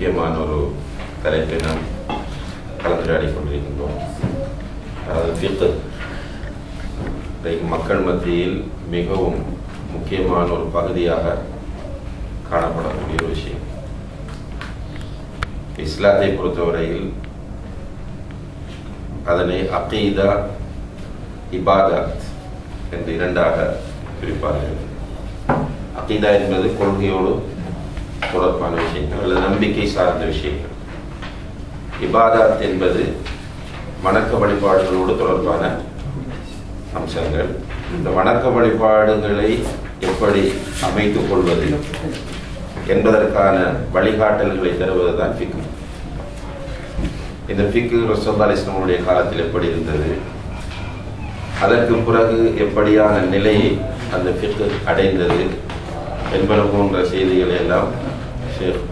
முக்கியமான ஒரு தலைப்பை நாம் கலந்துரையாடிக் கொண்டிருக்கின்றோம். அதாவது ஃபிக்ஹ் மக்கள் மத்தியில் மிகவும் முக்கியமான ஒரு பகுதியாக காணப்படக்கூடிய ஒரு விஷயம். இஸ்லாத்தை பொறுத்தவரையில் அதனை அகீதா, இபாதத் என்று இரண்டாக பிரிப்பார்கள். அகீதா என்பது கொள்கையோடு தொடர்பான விஷயங்கள் அல்லது நம்பிக்கை சார்ந்த விஷயங்கள். இபாதத் என்பது வணக்க வழிபாடுகளோடு தொடர்பான அம்சங்கள். இந்த வணக்க வழிபாடுகளை எப்படி அமைத்துக் கொள்வது என்பதற்கான வழிகாட்டல்களை தருவதுதான் ஃபிக்ஹ். இந்த ஃபிக்ஹ் ரசூலுல்லாஹி ஸல்லல்லாஹு அலைஹி வஸல்லம் காலத்தில் எப்படி இருந்தது, அதற்கு பிறகு எப்படியான நிலையை அந்த ஃபிக்ஹ் அடைந்தது என்பது போன்ற செய்திகளை எல்லாம் ஷேக்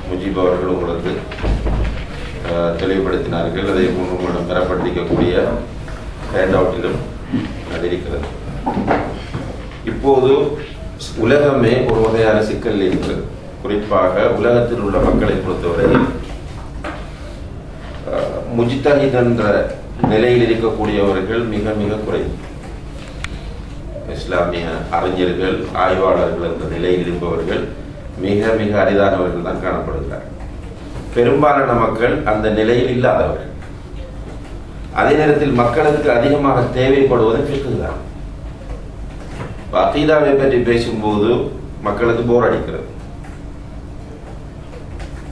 முஜீப் அவர்கள் உங்களுக்கு தெளிவுபடுத்தினார்கள். அதை உங்களிடம் பெறப்பட்டிருக்கக்கூடிய ஹேண்ட் அவுட்டிலும் அது இருக்கிறது. இப்போது உலகமே ஒரு வகையான சிக்கல் இருக்கிறது. குறிப்பாக உலகத்தில் உள்ள மக்களை பொறுத்தவரையில் முஜ்தஹித் என்ற நிலையில் இருக்கக்கூடியவர்கள் மிக மிக குறைவு. இஸ்லாமிய அறிஞர்கள், ஆய்வாளர்கள் என்ற நிலையில் இருப்பவர்கள் மிக மிக அரிதானவர்கள் தான் காணப்படுகிறார்கள். பெரும்பாலான மக்கள் அந்த நிலையில் இல்லாதவர்கள். அதே நேரத்தில் மக்களுக்கு அதிகமாக தேவைப்படுவது ஃபிக்ஹ் தான். அகீதாவை பற்றி பேசும்போது மக்களுக்கு போர் அடிக்கிறது.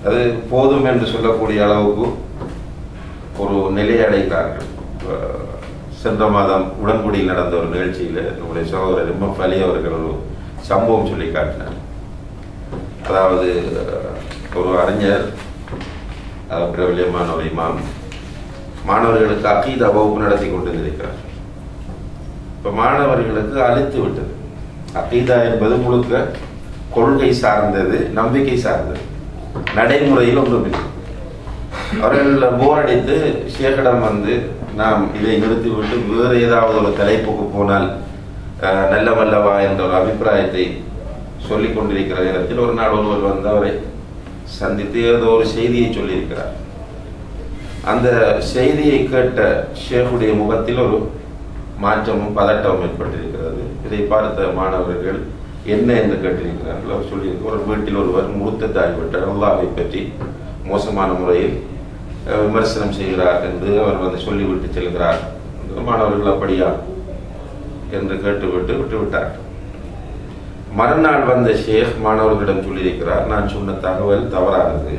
அது போதும் என்று சொல்லக்கூடிய அளவுக்கு ஒரு நிலையை அடைகிறார்கள். சென்ற மாதம் உடன்குடியில் நடந்த ஒரு நிகழ்ச்சியில் நம்முடைய சகோதரர் எம்.எஃப். அலி அவர்கள் ஒரு சம்பவம் சொல்லி காட்டினார். அதாவது ஒரு அறிஞர், பிரபல்யமான ஒரு இமாம், மாணவர்களுக்கு அகீதா வகுப்பு நடத்தி கொண்டிருக்கிறார். இப்போ மாணவர்களுக்கு அழுத்து விட்டது. அகீதா என்பது முழுக்க கொள்கை சார்ந்தது, நம்பிக்கை சார்ந்தது, நடைமுறையில் ஒன்றுமில்லை. அவர்கள் போர் அடித்து ஷேக்கிடம் வந்து, நாம் இதை நிறுத்திவிட்டு வேறு ஏதாவது ஒரு தலைப்புக்கு போனால் நல்லவல்லவா என்ற ஒரு அபிப்பிராயத்தை சொல்லிக் கொண்டிருக்கிற நேரத்தில் ஒரு நாள் ஒருவர் வந்து அவரை சந்தித்து ஏதோ ஒரு செய்தியை சொல்லியிருக்கிறார். அந்த செய்தியை கேட்ட ஷேக்குடைய முகத்தில் ஒரு மாற்றமும் பதட்டமும் ஏற்பட்டிருக்கிறது. இதை பார்த்த மாணவர்கள் என்ன என்று கேட்டிருக்கிறார்கள். அவர் சொல்லியிருக்க, ஒரு வீட்டில் ஒருவர் முர்த்ததாகிவிட்டார், அல்லாஹ்வை பற்றி மோசமான முறையில் விமர்சனம் செய்கிறார் என்று அவர் வந்து சொல்லிவிட்டு செல்கிறார். மாணவர்கள் அப்படியா என்று கேட்டுவிட்டு விட்டுவிட்டார். மறுநாள் வந்த ஷேக் மாணவர்களிடம் சொல்லியிருக்கிறார், நான் சொன்ன தகவல் தவறானது.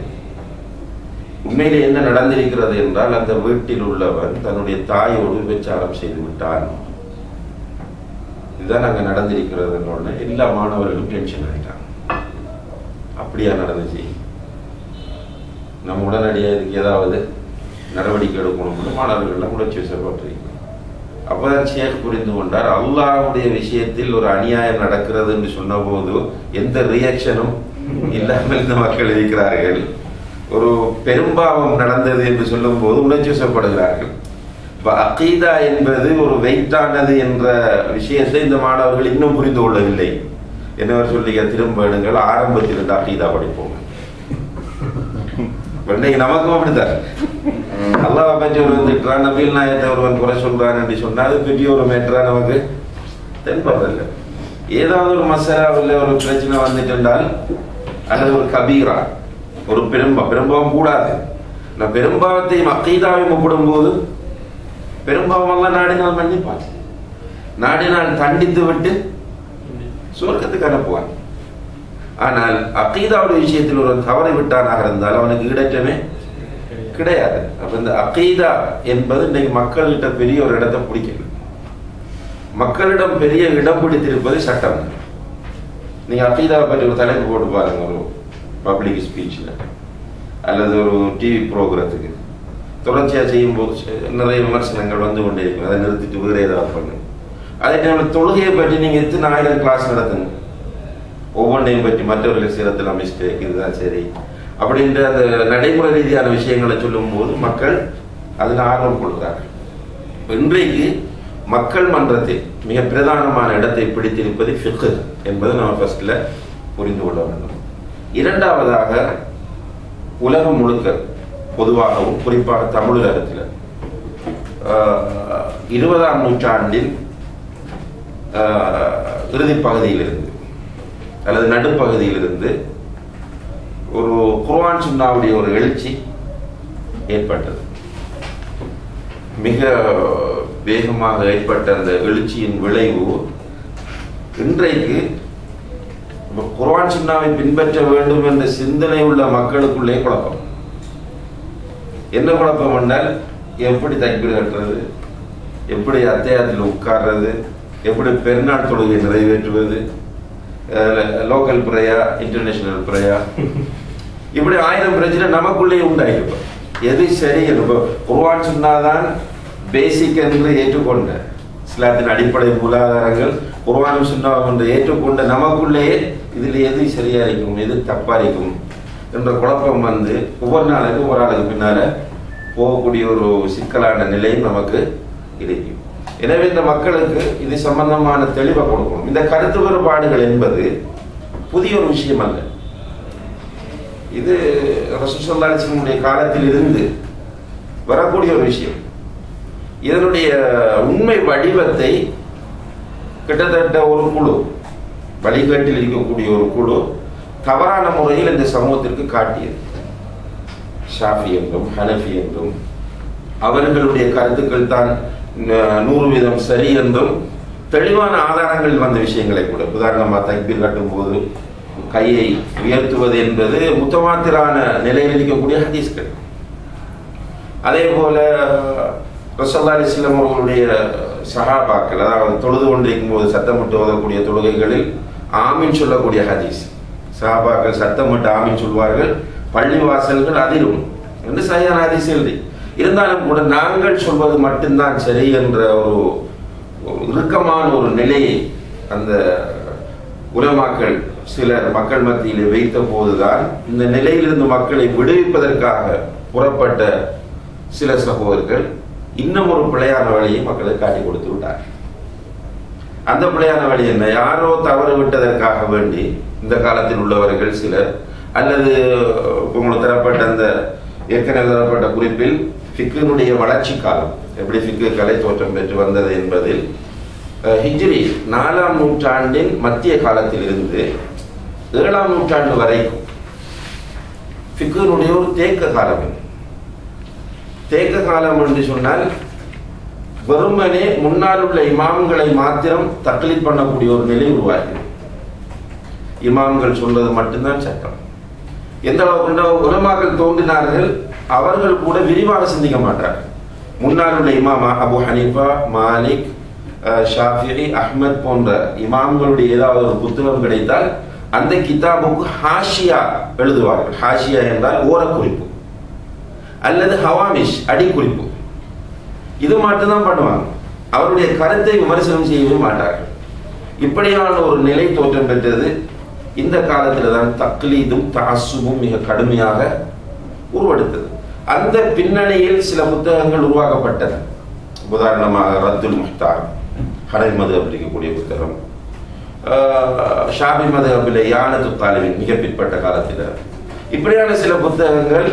உண்மையிலே என்ன நடந்திருக்கிறது என்றால், அந்த வீட்டில் உள்ளவன் தன்னுடைய தாயோடு விபச்சாரம் செய்து விட்டான். இதுதான் அங்கே நடந்திருக்கிறது. எல்லா மாணவர்களும் டென்ஷன் ஆகிட்டாங்க. அப்படியா நடந்துச்சு, நம்ம உடனடியாக இதுக்கு ஏதாவது நடவடிக்கை எடுக்கணும்னு மாணவர்கள்லாம் உணர்ச்சி வசப்பட்டிருக்கிறோம். அப்போதான் ஷேக் புரிந்து கொண்டார், அல்லாஹ்வுடைய விஷயத்தில் ஒரு அநியாயம் நடக்கிறது என்று சொன்ன போது எந்த ரியாக்ஷனும் இல்லாமல் இந்த மக்கள் இருக்கிறார்கள். ஒரு பெரும்பாவம் நடந்தது என்று சொல்லும் போது உணர்ச்சி வசப்படுகிறார்கள். அகீதா என்பது ஒரு வெயிட்டானது என்ற விஷயத்தை இந்த மாணவர்கள் இன்னும் புரிந்து கொள்ளவில்லை. என்னவர் சொல்லிய திரும்ப எடுங்கள், ஆரம்பத்தில் இருந்து அகீதா படிப்போம். நமக்கும் அப்படித்தான். அல்லாஹ் பற்றி ஒரு வந்துட்டான், நபீல் நாயத்தை ஒருவன் குறை சொல்றான் என்று சொன்னால் அது பெரிய ஒரு மேட்டரா நமக்கு தென்படுறதில்லை. ஏதாவது ஒரு மசாலாவில் ஒரு பிரச்சனை வந்துட்டால் அல்லது ஒரு கபீரா, ஒரு பெரும்பாவம் கூடாது. நான் பெரும்பாவத்தையும் அகீதாவையும் ஒப்பிடும் போது பெரும்பாவம் எல்லாம் நாடினால் மன்னிப்பான், நாடினால் தண்டித்து விட்டு சுவர்க்கத்துக்கு அனுப்புவான். ஆனால் அகீதாவுடைய விஷயத்தில் ஒரு தவறை விட்டானாக இருந்தால் அவனுக்கு ஈடற்றமே கிடையாது. அப்ப இந்த அகீதா என்பது இன்னைக்கு மக்கள்கிட்ட பெரிய ஒரு இடத்தை பிடிக்கல. மக்களிடம் பெரிய இடம் பிடித்திருப்பது சட்டம். நீங்க அகீதாவை பற்றி ஒரு தலைப்பு போட்டு பாருங்க, ஒரு பப்ளிக் ஸ்பீச்ல அல்லது ஒரு டிவி ப்ரோக்ராத்துக்கு தொடர்ச்சியா செய்யும் போது நிறைய விமர்சனங்கள் வந்து கொண்டே இருக்கும். அதை நிறுத்திட்டு வேறு ஏதாவது பண்ணுங்க. அதே டைம் தொழுகையை பற்றி நீங்க எத்தனை 1000 கிளாஸ் நடத்துங்க, ஒவ்வொன்றையும் பற்றி மற்றவர்கள் சிரத்தில் மிஸ்டேக், இதுதான் சரி அப்படின்ற அந்த நடைமுறை ரீதியான விஷயங்களை சொல்லும் போது மக்கள் அதில் ஆர்வம் கொள்கிறார்கள். இன்றைக்கு மக்கள் மன்றத்தில் மிக பிரதானமான இடத்தை பிடித்திருப்பது ஃபிக்ஹ் என்பதை நம்ம ஃபர்ஸ்ட்ல புரிந்து கொள்ள வேண்டும். இரண்டாவதாக உலகம் முழுக்க பொதுவாகவும் குறிப்பாக தமிழகத்தில் 20ஆம் நூற்றாண்டில் இறுதி பகுதியிலிருந்து அல்லது நடுப்பகுதியிலிருந்து ஒரு குர்ஆன் சுன்னாவுடைய ஒரு எழுச்சி ஏற்பட்டது. மிக வேகமாக ஏற்பட்ட அந்த எழுச்சியின் விளைவு இன்றைக்கு குர்ஆன் சுன்னாவை பின்பற்ற வேண்டும் என்ற சிந்தனை உள்ள மக்களுக்குள்ளே குழப்பம். என்ன குழப்பம் என்றால், எப்படி தக்பீர் கட்டுறது, எப்படி அத்தியாயத்தில் உட்கார்றது, எப்படி பெருநாள் தொழுகை நிறைவேற்றுவது, லோக்கல் பிரேயா இன்டர்நேஷனல் பிரேயா, இப்படி 1000 பிரச்சனை நமக்குள்ளே உண்டாயிருப்போம். எது சரி என்போம். குர்ஆன் சுன்னாதான் பேசிக் என்று ஏற்றுக்கொண்ட இஸ்லாத்தின் அடிப்படை மூலாதாரங்கள் குர்ஆனும் சுன்னாவும் என்று ஏற்றுக்கொண்ட நமக்குள்ளேயே இதில் எது சரியா இருக்கும், எது தப்பா இருக்கும் என்ற குழப்பம் வந்து ஒவ்வொரு நாளுக்கு ஒவ்வொரு ஆளுக்கு பின்னால போகக்கூடிய ஒரு சிக்கலான நிலையும் நமக்கு இருக்கும். எனவே இந்த மக்களுக்கு இது சம்பந்தமான தெளிவை கொடுக்கணும். இந்த கருத்து வேறுபாடுகள் என்பது புதிய ஒரு விஷயம் அல்ல. இது ரசூல் ஸல்லல்லாஹு அலைஹி வஸல்லம் காலத்தில் இருந்து வரக்கூடிய ஒரு விஷயம். இதனுடைய உண்மை வடிவத்தை கிட்டத்தட்ட ஒரு குழு, வழிகாட்டில் இருக்கக்கூடிய ஒரு குழு தவறான முறையில் இந்த சமூகத்திற்கு காட்டியது. ஷாஃபி என்றும் ஹனஃபி என்றும் அவர்களுடைய கருத்துக்கள் தான் 100% சரி என்றும் தெளிவான ஆதாரங்கள் வந்த விஷயங்களை கூட, உதாரணமாக தக்பீர் கட்டும் போது கையை உயர்த்துவது என்பது முத்தவாத்திரான நிலையில் இருக்கக்கூடிய ஹதீஸ்கள். அதே போல ரசூலுல்லாஹி ஸல்லல்லாஹு அலைஹி வஸல்லம் அவர்களுடைய சஹாபாக்கள், அதாவது தொழுது கொண்டிருக்கும் போது சத்தமிட்டு ஓதக்கூடிய தொழுகைகளில் ஆமீன் சொல்லக்கூடிய ஹதீஸ். சஹாபாக்கள் சத்தமிட்டு ஆமீன் சொல்வார்கள், பள்ளிவாசல்கள் அதிரும் என்று சரியான ஹதீஸ் எழுதி. இருந்தாலும் கூட நாங்கள் சொல்வது மட்டும்தான் சரி என்ற ஒரு இறுக்கமான ஒரு நிலையை அந்த உலமாக்கள் சிலர் மக்கள் மத்தியிலே வைத்த போதுதான் இந்த நிலையிலிருந்து மக்களை விடுவிப்பதற்காக புறப்பட்ட சில சகோதரர்கள் இன்னும் ஒரு பிழையான வழியை மக்களுக்கு காட்டி கொடுத்து விட்டார். அந்த பிழையான வழி என்ன? யாரோ தவறு விட்டதற்காக வேண்டி இந்த காலத்தில் உள்ளவர்கள் சிலர், அல்லது உங்களுக்கு தரப்பட்ட அந்த ஏற்கனவே தரப்பட்ட குறிப்பில் ஃபிக்ஹினுடைய வளர்ச்சி காலம், எப்படி ஃபிக்ஹ் கலை தோற்றம் பெற்று வந்தது என்பதில் ஹிஜ்ரி 4ஆம் நூற்றாண்டின் மத்திய காலத்தில் இருந்து 7ஆம் நூற்றாண்டு வரைக்கும் ஃபிக்ஹினுடைய ஒரு தேக்க காலம். தேக்க காலம் என்று சொன்னால் வெறுமனே முன்னால் உள்ள இமாம்களை மாத்திரம் தக்லீத் பண்ணக்கூடிய ஒரு நிலை உருவாகி, இமாம்கள் சொல்றது மட்டும்தான் சட்டம். எந்த அளவுக்கு உலமாக்கள் தோன்றினார்கள், அவர்கள் கூட விரிவாக சிந்திக்க மாட்டார்கள். முன்னால் உள்ள இமாம் அபு ஹனீஃபா, மாலிக், ஷாஃபிஈ, அஹ்மத் போன்ற இமாம்களுடைய ஏதாவது ஒரு புத்தகம் கிடைத்தால் அந்த கிதாபுக்கு ஹாஷியா எழுதுவார்கள். ஹாஷியா என்றால் ஓரக்குறிப்பு அல்லது ஹவாமிஷ் அடிக்குறிப்பு. இது மட்டும்தான் பண்ணுவாங்க. அவருடைய கருத்தை விமர்சனம் செய்யவே மாட்டார்கள். இப்படியான ஒரு நிலை தோற்றம் பெற்றது. இந்த காலத்தில் தான் தக்லீதும் தஅஸ்ஸுபும் மிக கடுமையாக உருவெடுத்தது. அந்த பின்னணியில் சில புத்தகங்கள் உருவாக்கப்பட்டன. உதாரணமாக ரத்துல் முஹ்தார், ஹனஃபி மதுஹப் இருக்கக்கூடிய புத்தகம், ஷாஃபி மதுஹபில் யானத்து தாலிபின் மிக பிற்பட்ட காலத்தில், இப்படியான சில புத்தகங்கள்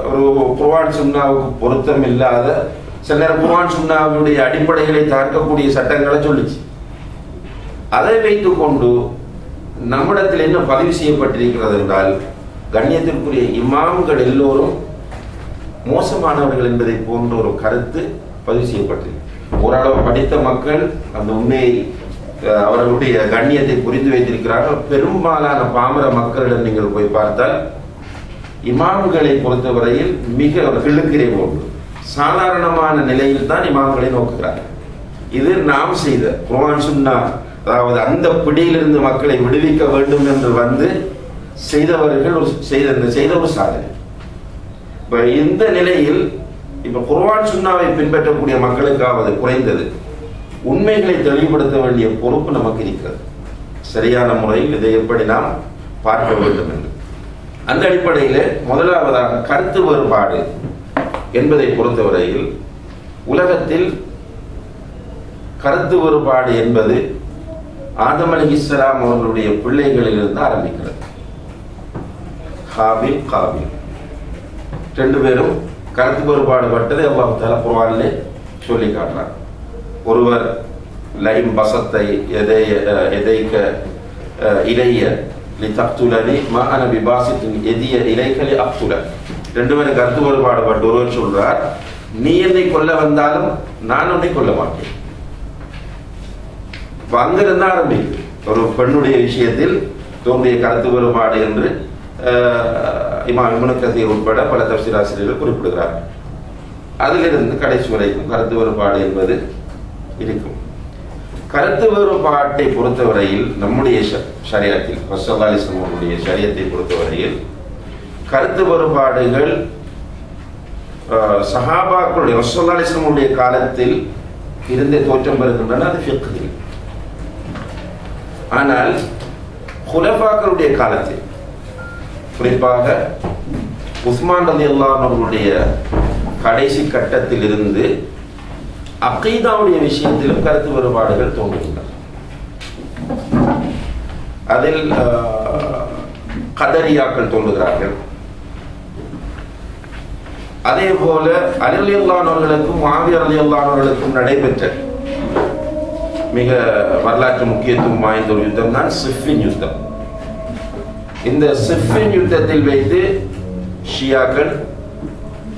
ஒரு குர்ஆன் சுன்னாவுக்கு பொருத்தம் இல்லாத, சில நேரம் குர்ஆன் சுன்னாவுடைய அடிப்படைகளை தாக்கக்கூடிய சட்டங்களை சொல்லிச்சு. அதை வைத்துக் கொண்டு நம்மிடத்தில் என்ன பதிவு செய்யப்பட்டிருக்கிறது என்றால், கண்ணியத்திற்குரிய இமாம்கள் எல்லோரும் மோசமானவர்கள் என்பதை போன்ற ஒரு கருத்து பதிவு செய்யப்பட்டிருக்கு. ஓரளவு படித்த மக்கள் அந்த உண்மையை, அவர்களுடைய கண்ணியத்தை புரிந்து வைத்திருக்கிறார்கள். பெரும்பாலான பாமர மக்களிடம் நீங்கள் போய் பார்த்தால் இமாம்களை பொறுத்தவரையில் மிக கிழக்கிறே போன்று சாதாரணமான நிலையில் தான் இமாம்களை நோக்குகிறார்கள். இது நாம் செய்த குர்ஆன் சுன்னா, அதாவது அந்த பிடியிலிருந்து மக்களை விடுவிக்க வேண்டும் என்று வந்து செய்தவர்கள் செய்த ஒரு சாதனை. இப்ப இந்த நிலையில் இப்ப குர்ஆன் சுன்னாவை பின்பற்றக்கூடிய மக்களுக்காவது குறைந்தது உண்மைகளை தெளிவுபடுத்த வேண்டிய பொறுப்பு நமக்கு இருக்கிறது. சரியான முறையில் இதை எப்படி நாம் பார்க்க வேண்டும் என்று. அந்த அடிப்படையில் முதலாவதாக கருத்து வேறுபாடு என்பதை பொறுத்தவரையில் உலகத்தில் கருத்து வேறுபாடு என்பது ஆதம் அலைஹிஸ்ஸலாம் அவர்களுடைய பிள்ளைகளிலிருந்து ஆரம்பிக்கிறது. ஹாபில் காபில். ரெண்டு பேரும் கருத்து வேறுபாடு பட்டதை அல்லாஹ் தஆலா குர்ஆனிலே சொல்லி காட்டுறார். ஒருவர் லைம் பசத்தை எதைக்க இலைய லிதக்துலனி மா அன பிபாசித்தின் எதிய இலைக்க லிஅக்துல. ரெண்டு பேரும் கருத்து வேறுபாடு பட்டு ஒருவர் சொல்றார், நீ என்னை கொல்ல வந்தாலும் நான் உன்னை கொல்ல மாட்டேன். அங்கிருந்து ஆரம்பிக்கு ஒரு பெண்ணுடைய விஷயத்தில் தோன்றிய கருத்து வேறுபாடு என்று இமாம் இப்னு கஸீர் உட்பட பல தஃசீர் ஆசிரியர்கள் குறிப்பிடுகிறார்கள். அதிலிருந்து கடைசி வரைக்கும் கருத்து வேறுபாடு என்பது இருக்கும். கருத்து வேறுபாட்டை பொறுத்தவரையில் நம்முடைய ஷரியத்தில் ரசூலுல்லாஹி ஸல்லல்லாஹு அலைஹி வஸல்லம் ஷரியத்தை பொறுத்தவரையில் கருத்து வேறுபாடுகள் சஹாபாக்களுடைய ரசூலுல்லாஹி ஸல்லல்லாஹு அலைஹி வஸல்லம் காலத்தில் இருந்தே தோற்றம் பெறுகின்றன. அது ஃபிக்ஹில். ஆனால் குலஃபாக்களுடைய காலத்தில் குறிப்பாக உஸ்மான் ரலியல்லாஹு அன்ஹு அவர்களுடைய கடைசி கட்டத்தில் இருந்து அகீதாவுடைய விஷயத்திலும் கருத்து வேறுபாடுகள் தோன்றுகின்றன. அதில் கதரியாக்கள் தோன்றுகிறார்கள். அதே போல அலி ரலியல்லாஹு அன்ஹு அவர்களுக்கும் முஆவியா ரலியல்லாஹு அன்ஹு அவர்களுக்கும் நடைபெற்ற மிக வரலாற்று முக்கியத்துவம் வாய்ந்த ஒரு யுத்தம் தான் சிஃபின் யுத்தம். இந்த சிஃபின் யுத்தத்தில் வைத்து ஷியாக்கள்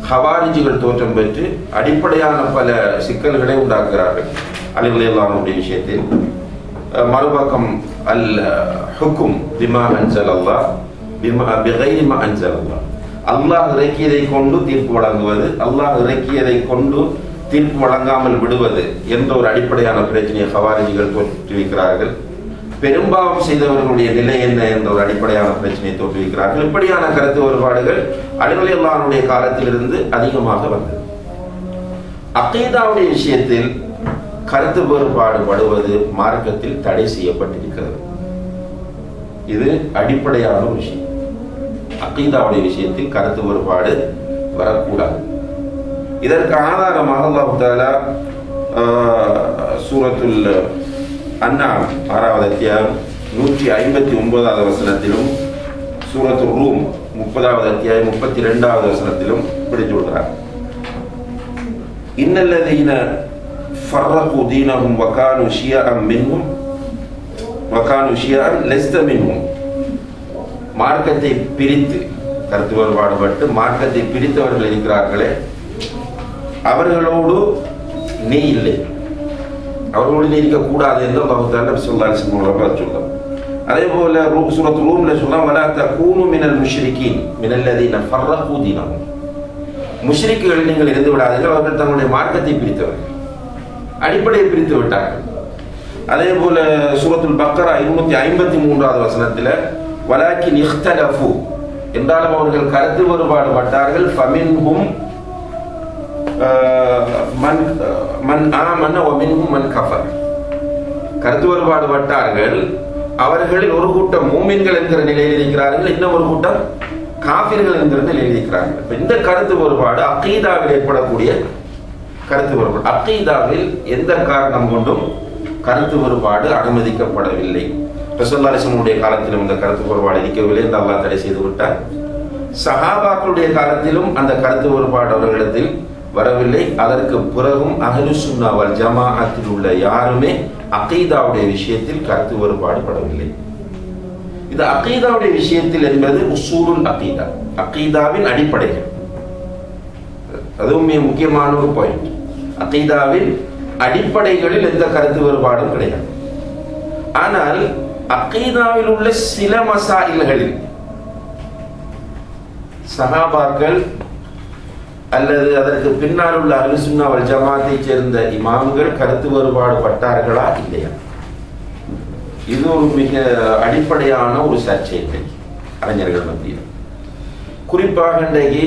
ஹவாரிஜிகள் தோற்றம் பெற்று அடிப்படையான பல சிக்கல்களை உண்டாக்குகிறார்கள் அலி ரலியல்லாஹு அன்ஹுடைய விஷயத்தில். மறுபக்கம் அல் ஹுக்கும் பிமா அன்ஸலல்லாஹ் பிமா பிகைரி மா அன்ஸலல்லாஹ், அல்லாஹ் இறக்கியதை கொண்டு தீர்ப்பு வழங்குவது, அல்லாஹ் இறக்கியதை கொண்டு தீர்ப்பு வழங்காமல் விடுவது என்ற ஒரு அடிப்படையான பிரச்சனையை ஹவாரிஜிகள் தோற்றுவிக்கிறார்கள். பெரும்பாவம் செய்தவர்களுடைய நிலை என்ன என்ற ஒரு அடிப்படையான பிரச்சனையை தோற்றுவிக்கிறார்கள். இப்படியான கருத்து வேறுபாடுகள் அலி ரலியல்லாஹு அன்ஹுடைய காலத்திலிருந்து அதிகமாக வந்தது. அகீதாவுடைய விஷயத்தில் கருத்து வேறுபாடு படுவது மார்க்கத்தில் தடை செய்யப்பட்டிருக்கிறது. இது அடிப்படையான ஒரு விஷயம். அகீதாவுடைய விஷயத்தில் கருத்து வேறுபாடு வரக்கூடாது. இதற்கு ஆதாரமாக அல்லாஹ் தஆலா சூரத்துல் அன்ஆம் 6வது அத்தியாயம் 159வது வசனத்திலும் சூரத்துர் ரூம் 30வது அத்தியாயம் 32வது வசனத்திலும் இப்படி சொல்றார், இன்னல்லதீன ஃபர்ரகு தீனஹும் வகானு ஷியஅன் மின்ஹும் வகானு ஷியஅன் லஸ்த மின்ஹும். மார்க்கத்தை பிரித்து கருத்து வேறுபாடுபட்டு மார்க்கத்தை பிரித்தவர்கள் இருக்கிறார்களே, அவர்களோடு நீ இல்லை, அவர்களோடு நீ இருக்கக்கூடாது என்று அல்லாஹ் தஆலா ஸல்லல்லாஹு அலைஹி வஸல்லம் சொல்றார். அதே போல சூரத் ரூம்ல சொல்றான், வலா தகூனு மினல் முஷ்ரிகீன் மினல்லதீன ஃபர்ரகு தீனஹும். முஷ்ரிக்குகளில் நீங்கள் இருந்து விடாதீர்கள், அவர்கள் தங்களுடைய மார்க்கத்தை பிரித்தவர்கள், அடிப்படையை பிரித்து விட்டார்கள். அதே போல சூரத்துல் பக்கரா 253வது வசனத்தில் வலாக்கின் இஹ்தலஃபு என்றாலும் அவர்கள் கருத்து வேறுபாடு பட்டார்கள். ஃபமின்ஹும் மன் ஆமன வ மின்ஹும் மன் கஃபர். கருத்து வேறுபாடு பட்டார்கள். அவர்களில் ஒரு கூட்டம் மூமின்கள் என்கிற நிலையில் இருக்கிறார்கள், இன்னும் ஒரு கூட்டம் காஃபிர்கள் என்கிற நிலையில் இருக்கிறார்கள். இந்த கருத்து வேறுபாடு அகீதாவில் ஏற்படக்கூடிய கருத்து வேறுபாடு. அகீதாவில் எந்த காரணம் கொண்டும் கருத்து வேறுபாடு அனுமதிக்கப்படவில்லை. ரசூலுல்லாஹி ஸல்லல்லாஹு அலைஹி வஸல்லம் காலத்திலும் இந்த கருத்து வேறுபாடு இருக்கவில்லை என்று அல்லாஹ் தடை செய்து விட்டார். சஹாபாக்களுடைய காலத்திலும் அந்த கருத்து வேறுபாடு அவர்களிடத்தில் வரவில்லை. அதற்கு பிறகும் அஹ்லு சுன்னா வல் ஜமாஅத்தில் உள்ள யாருமே அகீதாவுடைய விஷயத்தில் கருத்து வேறுபாடு படவில்லை. இது அகீதாவுடைய விஷயத்தில் என்பது உசூலுல் அகீதா, அகீதாவின் அடிப்படைகள். அதுவும் மிக முக்கியமான ஒரு பாயிண்ட். அகீதாவின் அடிப்படைகளில் எந்த கருத்து வேறுபாடும் கிடையாது. ஆனால் அகீதாவில் உள்ள சில மசாயில்களில் சஹாபாக்கள் அல்லது அதற்கு பின்னால் உள்ள அஹ்லு சுன்னா வல் ஜமாஅத்தை சேர்ந்த இமாம்கள் கருத்து வேறுபாடு பட்டார்களா இல்லையா? இது ஒரு மிக அடிப்படையான ஒரு சர்ச்சை அறிஞர்கள் மத்தியில். குறிப்பாக இன்றைக்கு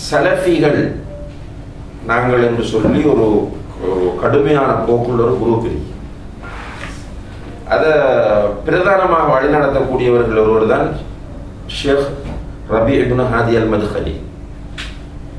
சலஃபிகள் நாங்கள் என்று சொல்லி ஒரு கடுமையான போக்குள்ள ஒரு குரூப் இருக்கு. அதை பிரதானமாக வழிநடத்தக்கூடியவர்கள் ஒருவர் தான் ஷேக் ரபி இப்னு ஹாதி அல் மத்ஹலி.